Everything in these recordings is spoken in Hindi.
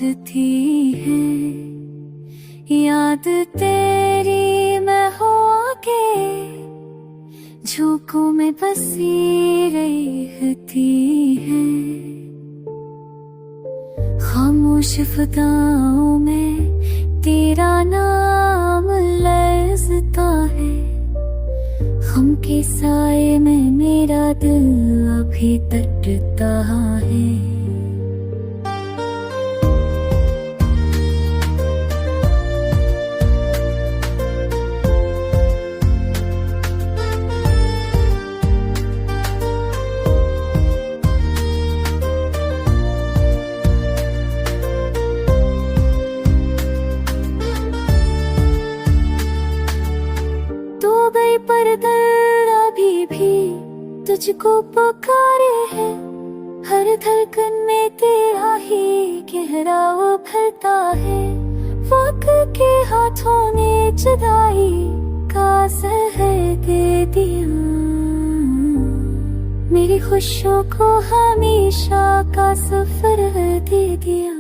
बजती है, याद तेरी मैं हो के झोंकों में बसी रहती है। खामोश फिजाओं में तेरा नाम लर्ज़ता है, गम के साए में मेरा दिल अभी तड़पता है। पर दिल अभी भी तुझको पुकारे है, हर धड़कन में तेरा ही गहरा उभरता है। वक्त के हाथों ने जुदाई का ज़हर दे दिया, मेरी खुशियों को हमेशा का सफर दे दिया।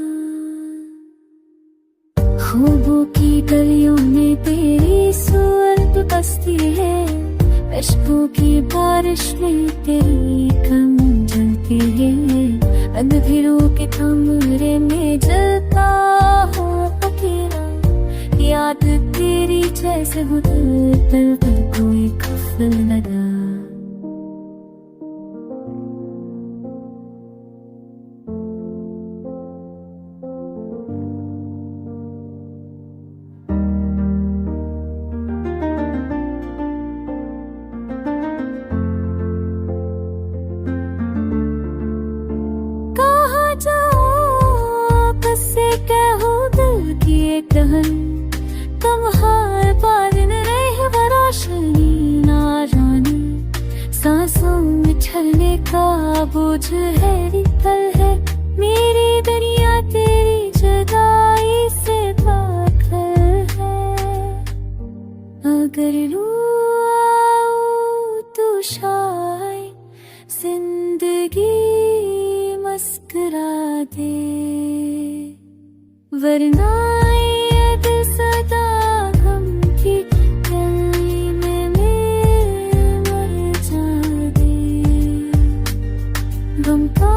ख्वाबों की गलियों में तेरी सूरत बसती है, अश्कों की बारिश में तेरी कम जलती है। अंधेरों के कमरे में जलता हो अकेला, याद तेरी जैसे हो दिल पर कोई खफल लगा। तुम हर बार रहे रोशनी ना जाने, सांसों में छलने का बोझ है रितल है। मेरी दुनिया तेरी जुदाई से पागल है, अगर रूह तो शायद जिंदगी मुस्कुरा दे, वरना सदा गम की गली में मर जा दे। गम का